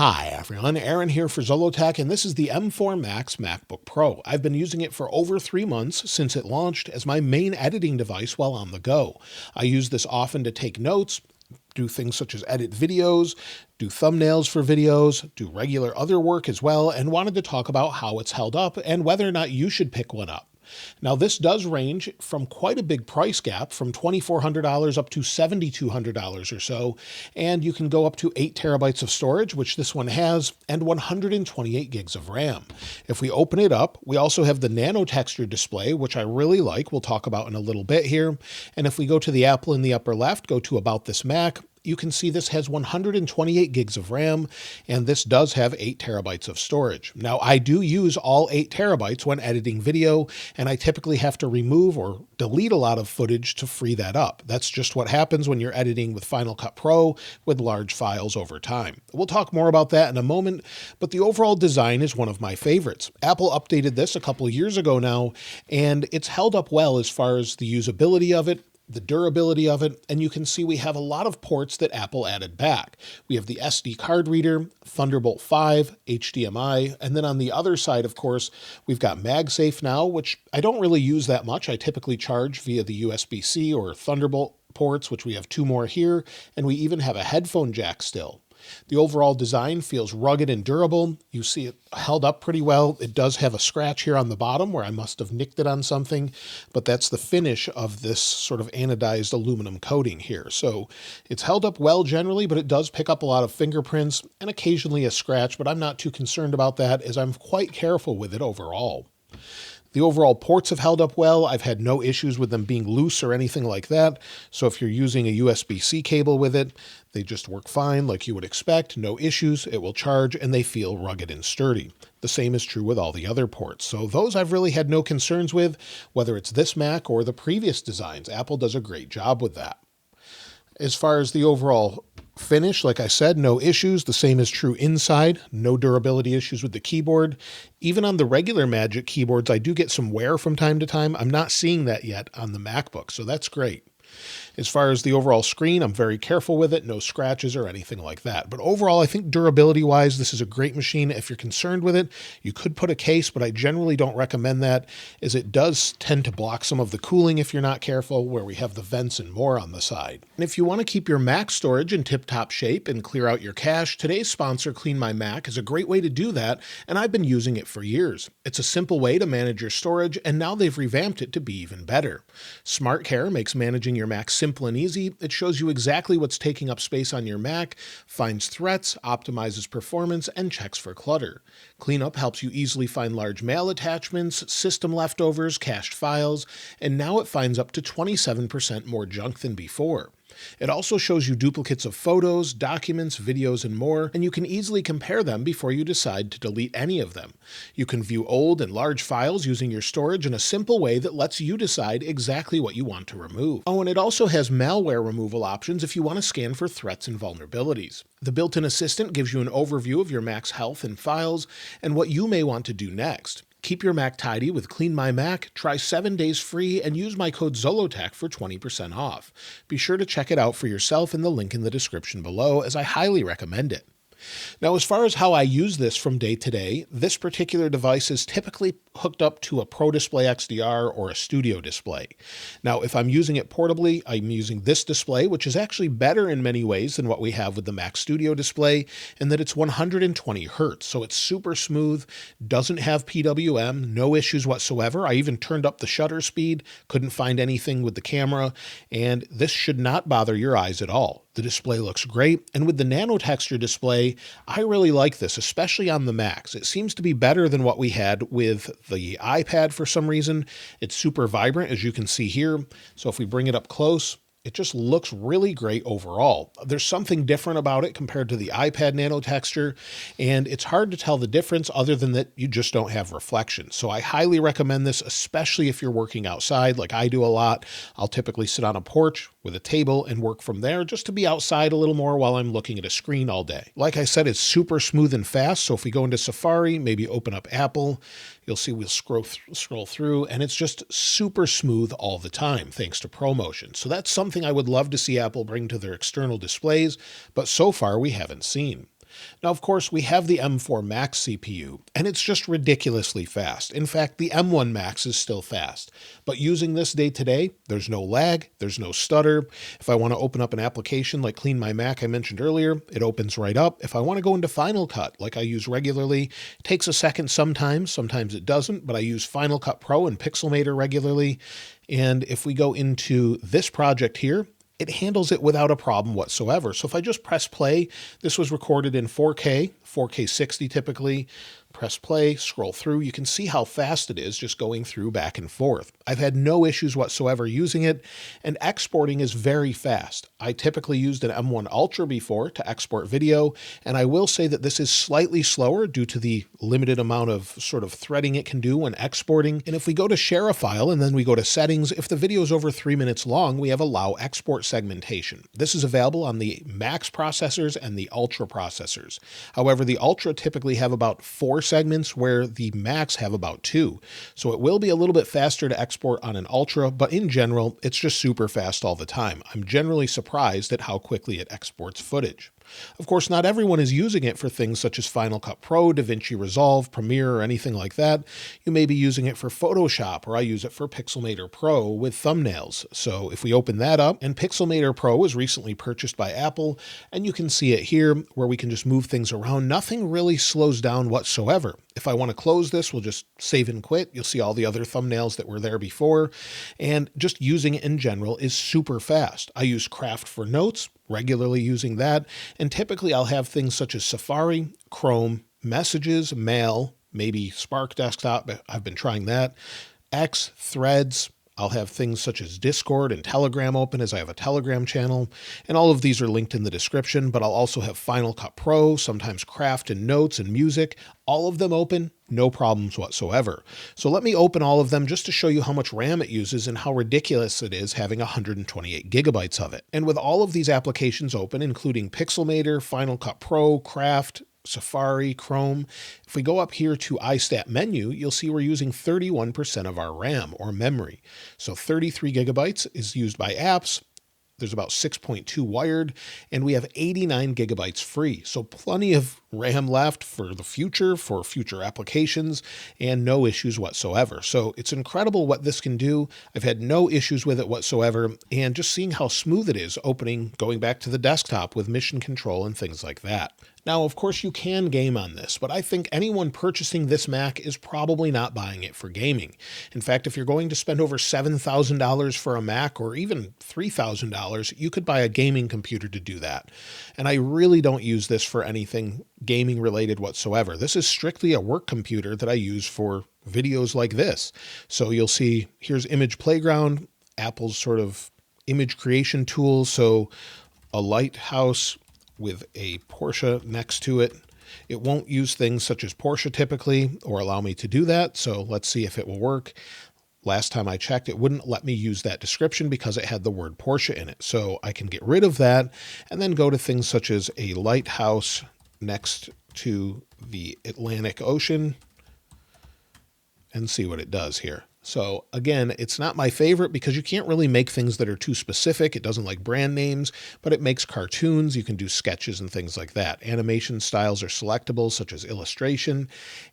Hi everyone, Aaron here for Zollotech, and this is the M4 Max MacBook Pro. I've been using it for over 3 months since it launched as my main editing device while on the go. I use this often to take notes, do things such as edit videos, do thumbnails for videos, do regular other work as well, and wanted to talk about how it's held up and whether or not you should pick one up. Now, this does range from quite a big price gap, from $2,400 up to $7,200 or so, and you can go up to 8 terabytes of storage, which this one has, and 128 gigs of RAM. If we open it up, we also have the Nano texture display, which I really like. We'll talk about in a little bit here. And if we go to the Apple in the upper left, go to About This Mac, you can see this has 128 gigs of RAM, and this does have 8 terabytes of storage. Now, I do use all 8 terabytes when editing video, and I typically have to remove or delete a lot of footage to free that up. That's just what happens when you're editing with Final Cut Pro with large files over time. We'll talk more about that in a moment, but the overall design is one of my favorites. Apple updated this a couple of years ago now, and it's held up well as far as the usability of it, the durability of it, and you can see we have a lot of ports that Apple added back. We have the SD card reader, Thunderbolt 5, HDMI, and then on the other side, of course, we've got MagSafe now, which I don't really use that much. I typically charge via the USB-C or Thunderbolt ports, which we have 2 more here, and we even have a headphone jack still. The overall design feels rugged and durable. You see it held up pretty well. It does have a scratch here on the bottom where I must have nicked it on something, but that's the finish of this sort of anodized aluminum coating here. So it's held up well generally, but it does pick up a lot of fingerprints and occasionally a scratch, but I'm not too concerned about that as I'm quite careful with it overall. The overall ports have held up well. I've had no issues with them being loose or anything like that. So if you're using a USB-C cable with it, they just work fine like you would expect. No issues. It will charge and they feel rugged and sturdy. The same is true with all the other ports. So those I've really had no concerns with, whether it's this Mac or the previous designs. Apple does a great job with that. As far as the overall finish, like I said, no issues. The same is true inside. No durability issues with the keyboard. Even on the regular Magic keyboards, I do get some wear from time to time. I'm not seeing that yet on the MacBook, so that's great. As far as the overall screen, I'm very careful with it. No scratches or anything like that. But overall, I think durability-wise, this is a great machine. If you're concerned with it, you could put a case, but I generally don't recommend that, as it does tend to block some of the cooling if you're not careful, where we have the vents and more on the side. And if you want to keep your Mac storage in tip-top shape and clear out your cache, today's sponsor, Clean My Mac, is a great way to do that, and I've been using it for years. It's a simple way to manage your storage, and now they've revamped it to be even better. Smart Care makes managing your Mac simple and easy. It shows you exactly what's taking up space on your Mac, finds threats, optimizes performance, and checks for clutter. Cleanup helps you easily find large mail attachments, system leftovers, cached files, and now it finds up to 27% more junk than before. It also shows you duplicates of photos, documents, videos, and more, and you can easily compare them before you decide to delete any of them. You can view old and large files using your storage in a simple way that lets you decide exactly what you want to remove. Oh, and it also has malware removal options if you want to scan for threats and vulnerabilities. The built-in assistant gives you an overview of your Mac's health and files and what you may want to do next. Keep your Mac tidy with Clean My Mac, try 7 days free, and use my code ZOLOTECH for 20% off. Be sure to check it out for yourself in the link in the description below, as I highly recommend it. Now, as far as how I use this from day to day, this particular device is typically hooked up to a Pro Display XDR or a Studio display. Now, if I'm using it portably, I'm using this display, which is actually better in many ways than what we have with the Mac Studio display, in that it's 120 Hertz, so it's super smooth, doesn't have PWM, no issues whatsoever. I even turned up the shutter speed, couldn't find anything with the camera, and this should not bother your eyes at all. The display looks great, and with the Nano texture display, I really like this, especially on the Macs. It seems to be better than what we had with the iPad for some reason. It's super vibrant, as you can see here. So if we bring it up close, it just looks really great overall. There's something different about it compared to the iPad Nano texture, and it's hard to tell the difference other than that you just don't have reflection. So I highly recommend this, especially if you're working outside like I do a lot. I'll typically sit on a porch with a table and work from there just to be outside a little more while I'm looking at a screen all day. Like I said, it's super smooth and fast. So if we go into Safari, maybe open up Apple, you'll see we'll scroll through, and it's just super smooth all the time, thanks to ProMotion. So that's something I would love to see Apple bring to their external displays, but so far we haven't seen. Now, of course, we have the M4 Max CPU, and it's just ridiculously fast. In fact, the M1 Max is still fast. But using this day to day, there's no lag, there's no stutter. If I want to open up an application like Clean My Mac I mentioned earlier, it opens right up. If I want to go into Final Cut like I use regularly, it takes a second sometimes it doesn't, but I use Final Cut Pro and Pixelmator regularly. And if we go into this project here, it handles it without a problem whatsoever. So if I just press play, this was recorded in 4K 60 typically. Press play, scroll through. You can see how fast it is just going through back and forth. I've had no issues whatsoever using it, and exporting is very fast. I typically used an M1 Ultra before to export video, and I will say that this is slightly slower due to the limited amount of sort of threading it can do when exporting. And if we go to share a file and then we go to settings, if the video is over 3 minutes long, we have allow export segmentation. This is available on the Max processors and the Ultra processors. However, the Ultra typically have about 4 segments where the Macs have about 2. So it will be a little bit faster to export on an Ultra, but in general, it's just super fast all the time. I'm generally surprised at how quickly it exports footage. Of course, not everyone is using it for things such as Final Cut Pro, DaVinci Resolve, Premiere, or anything like that. You may be using it for Photoshop, or I use it for Pixelmator Pro with thumbnails. So if we open that up, and Pixelmator Pro was recently purchased by Apple, and you can see it here where we can just move things around. Nothing really slows down whatsoever. If I want to close this, we'll just save and quit. You'll see all the other thumbnails that were there before, and just using it in general is super fast. I use Craft for notes, regularly using that, and typically I'll have things such as Safari, Chrome, Messages, Mail, maybe Spark Desktop, I've been trying that, X, Threads. I'll have things such as Discord and Telegram open as I have a Telegram channel, and all of these are linked in the description, but I'll also have Final Cut Pro, sometimes Craft and Notes and Music, all of them open, no problems whatsoever. So let me open all of them just to show you how much RAM it uses and how ridiculous it is having 128 gigabytes of it. And with all of these applications open, including Pixelmator, Final Cut Pro, Craft, Safari, Chrome. If we go up here to iStat menu, you'll see we're using 31% of our RAM or memory. So 33 gigabytes is used by apps. There's about 6.2 wired, and we have 89 gigabytes free. So plenty of RAM left for the future, for future applications, and no issues whatsoever. So it's incredible what this can do. I've had no issues with it whatsoever, and just seeing how smooth it is opening, going back to the desktop with mission control and things like that. Now, of course, you can game on this, but I think anyone purchasing this Mac is probably not buying it for gaming. In fact, if you're going to spend over $7,000 for a Mac or even $3,000, you could buy a gaming computer to do that. And I really don't use this for anything gaming related whatsoever. This is strictly a work computer that I use for videos like this. So you'll see here's Image Playground, Apple's sort of image creation tool. So a lighthouse with a Porsche next to it. It won't use things such as Porsche typically or allow me to do that. So let's see if it will work. Last time I checked, it wouldn't let me use that description because it had the word Porsche in it. So I can get rid of that and then go to things such as a lighthouse next to the Atlantic Ocean and see what it does here. So again, it's not my favorite because you can't really make things that are too specific. It doesn't like brand names, but it makes cartoons. You can do sketches and things like that. Animation styles are selectable, such as illustration,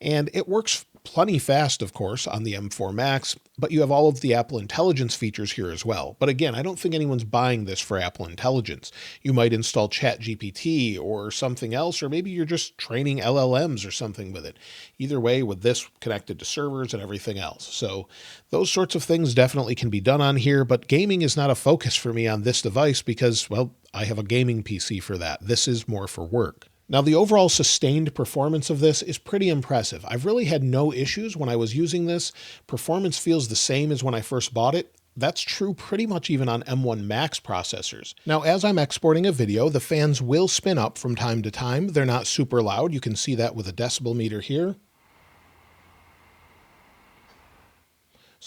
and it works plenty fast, of course, on the M4 Max, but you have all of the Apple Intelligence features here as well. But again, I don't think anyone's buying this for Apple Intelligence. You might install ChatGPT or something else, or maybe you're just training LLMs or something with it. Either way, with this connected to servers and everything else. So those sorts of things definitely can be done on here, but gaming is not a focus for me on this device because, well, I have a gaming PC for that. This is more for work. Now, the overall sustained performance of this is pretty impressive. I've really had no issues when I was using this. Performance feels the same as when I first bought it. That's true pretty much even on M1 Max processors. Now, as I'm exporting a video, the fans will spin up from time to time. They're not super loud. You can see that with a decibel meter here.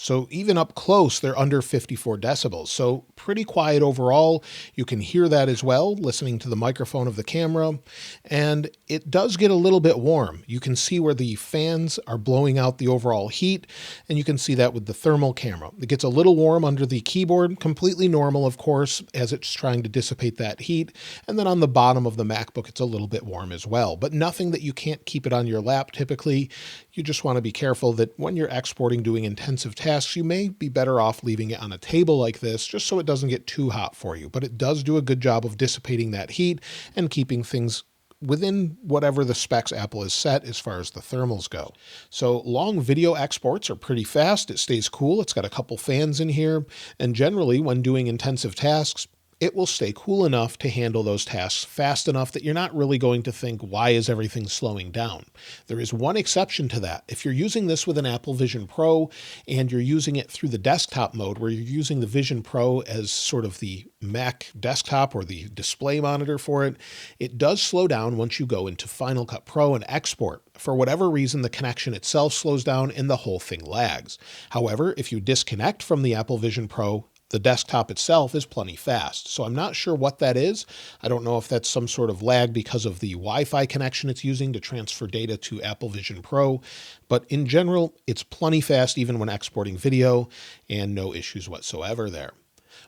So even up close, they're under 54 decibels. So pretty quiet overall. You can hear that as well, listening to the microphone of the camera. And it does get a little bit warm. You can see where the fans are blowing out the overall heat, and you can see that with the thermal camera. It gets a little warm under the keyboard, completely normal, of course, as it's trying to dissipate that heat. And then on the bottom of the MacBook, it's a little bit warm as well, but nothing that you can't keep it on your lap typically. You just want to be careful that when you're exporting, doing intensive tasks, you may be better off leaving it on a table like this, just so it doesn't get too hot for you. But it does do a good job of dissipating that heat and keeping things within whatever the specs Apple has set as far as the thermals go. So long video exports are pretty fast. It stays cool. It's got a couple fans in here. And generally, when doing intensive tasks, it will stay cool enough to handle those tasks fast enough that you're not really going to think, why is everything slowing down? There is one exception to that. If you're using this with an Apple Vision Pro and you're using it through the desktop mode, where you're using the Vision Pro as sort of the Mac desktop or the display monitor for it, it does slow down once you go into Final Cut Pro and export. For whatever reason, the connection itself slows down and the whole thing lags. However, if you disconnect from the Apple Vision Pro, the desktop itself is plenty fast. So I'm not sure what that is. I don't know if that's some sort of lag because of the Wi-Fi connection it's using to transfer data to Apple Vision Pro. But in general, it's plenty fast even when exporting video, and no issues whatsoever there.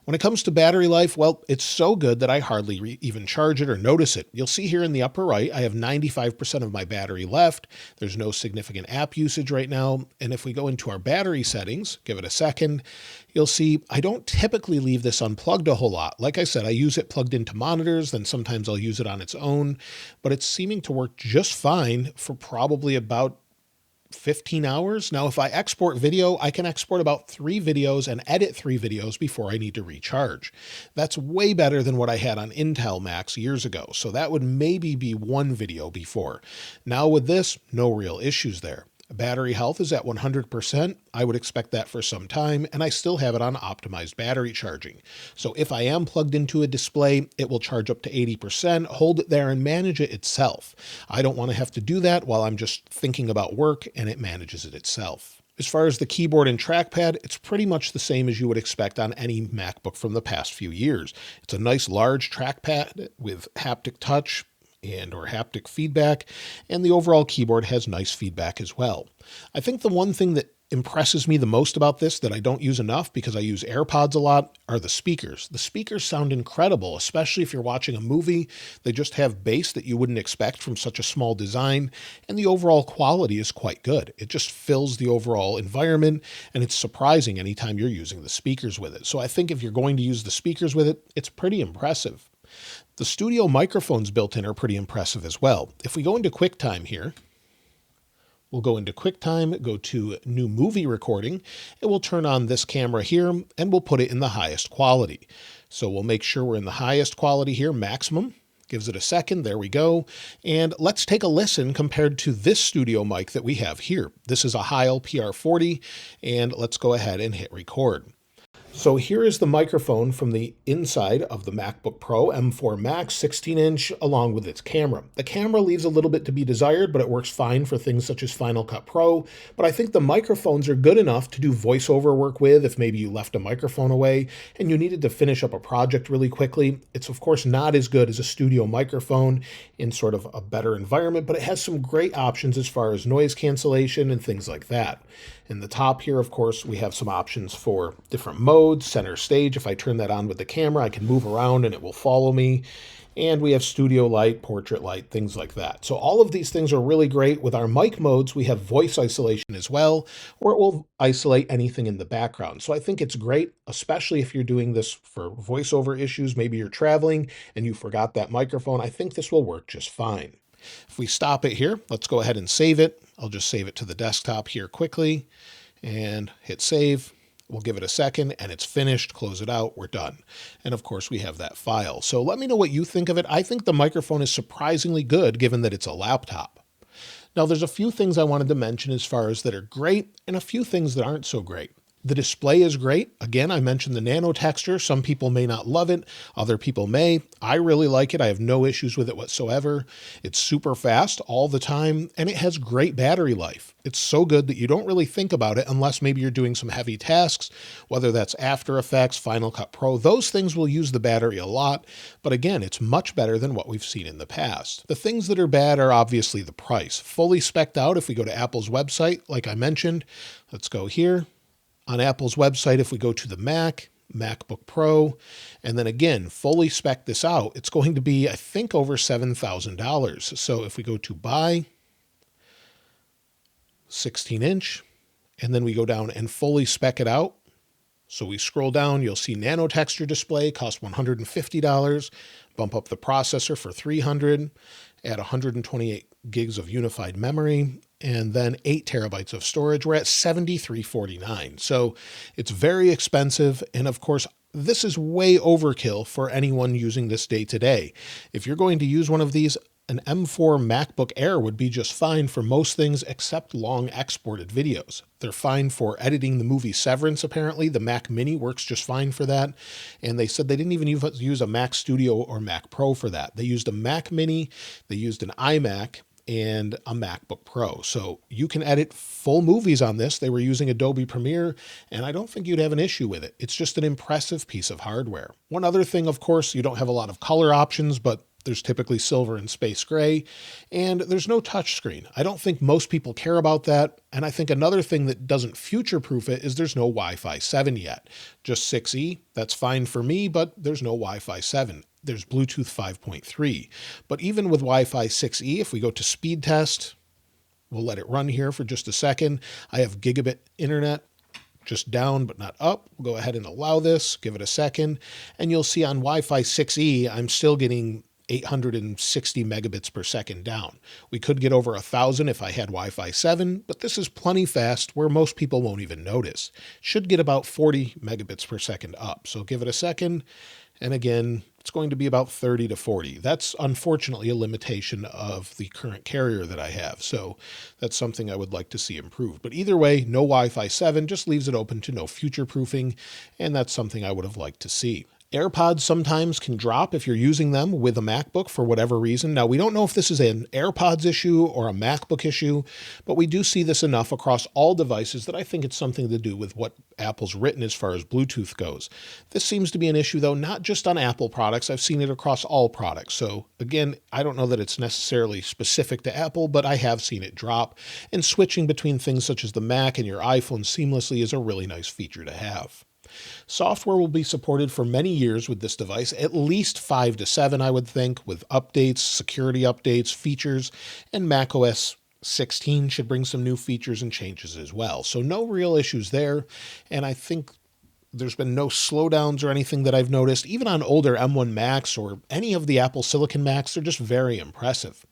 When it comes to battery life, well, it's so good that I hardly even charge it or notice it. You'll see here in the upper right, I have 95% of my battery left. There's no significant app usage right now. And if we go into our battery settings, give it a second, you'll see I don't typically leave this unplugged a whole lot. Like I said, I use it plugged into monitors, then sometimes I'll use it on its own, but it's seeming to work just fine for probably about 15 hours. Now, if I export video, I can export about 3 videos and edit 3 videos before I need to recharge. That's way better than what I had on Intel Macs years ago. So that would maybe be 1 video before. Now with this, no real issues there. Battery health is at 100%. I would expect that for some time, and I still have it on optimized battery charging. So if I am plugged into a display, it will charge up to 80%, hold it there, and manage it itself. I don't want to have to do that while I'm just thinking about work, and it manages it itself. As far as the keyboard and trackpad, it's pretty much the same as you would expect on any MacBook from the past few years. It's a nice large trackpad with haptic touch or haptic feedback, and the overall keyboard has nice feedback as well. I think the one thing that impresses me the most about this that I don't use enough because I use AirPods a lot are the speakers. The speakers sound incredible, especially if you're watching a movie. They just have bass that you wouldn't expect from such a small design, and the overall quality is quite good. It just fills the overall environment, and it's surprising anytime you're using the speakers with it. So I think if you're going to use the speakers with it, it's pretty impressive. The studio microphones built in are pretty impressive as well. If we go into QuickTime here, we'll go into QuickTime, go to New Movie Recording, and we'll turn on this camera here, and we'll put it in the highest quality. So we'll make sure we're in the highest quality here, maximum. Gives it a second, there we go. And let's take a listen compared to this studio mic that we have here. This is a Heil PR40, and let's go ahead and hit record. So here is the microphone from the inside of the MacBook Pro M4 Max 16-inch along with its camera. The camera leaves a little bit to be desired, but it works fine for things such as Final Cut Pro. But I think the microphones are good enough to do voiceover work with if maybe you left a microphone away and you needed to finish up a project really quickly. It's of course not as good as a studio microphone in sort of a better environment, but it has some great options as far as noise cancellation and things like that. In the top here, of course, we have some options for different modes, center stage. If I turn that on with the camera, I can move around and it will follow me. And we have studio light, portrait light, things like that. So all of these things are really great. With our mic modes, we have voice isolation as well, or it will isolate anything in the background. So I think it's great, especially if you're doing this for voiceover issues. Maybe you're traveling and you forgot that microphone. I think this will work just fine. If we stop it here, let's go ahead and save it. I'll just save it to the desktop here quickly and hit save. We'll give it a second and it's finished. Close it out. We're done. And of course we have that file. So let me know what you think of it. I think the microphone is surprisingly good given that it's a laptop. Now there's a few things I wanted to mention as far as that are great and a few things that aren't so great. The display is great. Again, I mentioned the Nano texture. Some people may not love it. Other people may. I really like it. I have no issues with it whatsoever. It's super fast all the time, and it has great battery life. It's so good that you don't really think about it unless maybe you're doing some heavy tasks, whether that's After Effects, Final Cut Pro. Those things will use the battery a lot, but again, it's much better than what we've seen in the past. The things that are bad are obviously the price. Fully spec'd out, if we go to Apple's website, like I mentioned, let's go here. On Apple's website, if we go to the MacBook Pro, and then again, fully spec this out, it's going to be, I think, over $7,000. So if we go to buy, 16-inch, and then we go down and fully spec it out. So we scroll down, you'll see Nano texture display, cost $150, bump up the processor for $300, add 128 gigs of unified memory, and then 8 terabytes of storage. We're at $73.49. So it's very expensive. And of course, this is way overkill for anyone using this day to day. If you're going to use one of these, an M4 MacBook Air would be just fine for most things except long exported videos. They're fine for editing the movie Severance, apparently. The Mac Mini works just fine for that. And they said they didn't even use a Mac Studio or Mac Pro for that. They used a Mac Mini, they used an iMac, and a MacBook Pro. So you can edit full movies on this. They were using Adobe Premiere, and I don't think you'd have an issue with it. It's just an impressive piece of hardware. One other thing, of course, you don't have a lot of color options, but there's typically silver and space gray, and there's no touchscreen. I don't think most people care about that. And I think another thing that doesn't future-proof it is there's no Wi-Fi 7 yet. Just 6E, that's fine for me, but there's no Wi-Fi 7. There's Bluetooth 5.3. But even with Wi-Fi 6E, if we go to speed test, we'll let it run here for just a second. I have gigabit internet, just down but not up. We'll go ahead and allow this, give it a second, and you'll see on Wi-Fi 6E, I'm still getting 860 megabits per second down. We could get over 1,000 if I had Wi-Fi 7, but this is plenty fast where most people won't even notice. Should get about 40 megabits per second up. So give it a second. And again, it's going to be about 30 to 40. That's unfortunately a limitation of the current carrier that I have. So that's something I would like to see improved. But either way, no Wi-Fi 7 just leaves it open to no future proofing. And that's something I would have liked to see. AirPods sometimes can drop if you're using them with a MacBook for whatever reason. Now, we don't know if this is an AirPods issue or a MacBook issue, but we do see this enough across all devices that I think it's something to do with what Apple's written as far as Bluetooth goes. This seems to be an issue, though, not just on Apple products. I've seen it across all products. So again, I don't know that it's necessarily specific to Apple, but I have seen it drop. And switching between things such as the Mac and your iPhone seamlessly is a really nice feature to have. Software will be supported for many years with this device, at least 5 to 7, I would think, with updates, security updates, features, and macOS 16 should bring some new features and changes as well. So no real issues there, and I think there's been no slowdowns or anything that I've noticed. Even on older M1 Macs or any of the Apple Silicon Macs, they're just very impressive.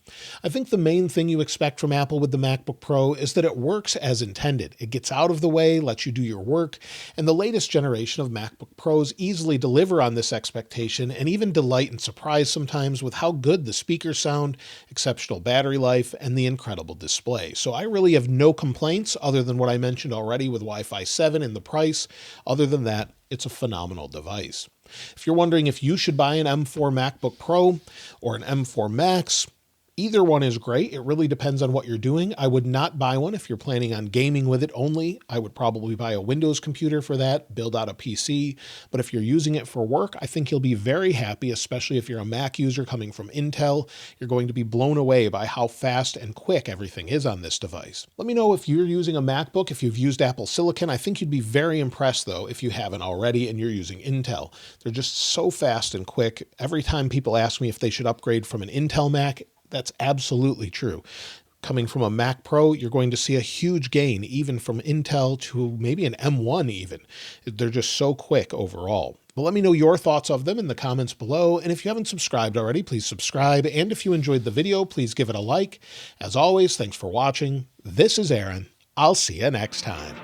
I think the main thing you expect from Apple with the MacBook Pro is that it works as intended. It gets out of the way, lets you do your work, and the latest generation of MacBook Pros easily deliver on this expectation and even delight and surprise sometimes with how good the speakers sound, exceptional battery life, and the incredible display. So I really have no complaints other than what I mentioned already with Wi-Fi 7 and the price. Other than that, it's a phenomenal device. If you're wondering if you should buy an M4 MacBook Pro or an M4 Max, either one is great. It really depends on what you're doing. I would not buy one if you're planning on gaming with it only. I would probably buy a Windows computer for that, build out a PC. But if you're using it for work, I think you'll be very happy, especially if you're a Mac user coming from Intel. You're going to be blown away by how fast and quick everything is on this device. Let me know if you're using a MacBook, if you've used Apple Silicon. I think you'd be very impressed, though, if you haven't already and you're using Intel. They're just so fast and quick. Every time people ask me if they should upgrade from an Intel Mac, that's absolutely true. Coming from a Mac Pro, you're going to see a huge gain, even from Intel to maybe an M1 even. They're just so quick overall. But let me know your thoughts of them in the comments below. And if you haven't subscribed already, please subscribe. And if you enjoyed the video, please give it a like. As always, thanks for watching. This is Aaron. I'll see you next time.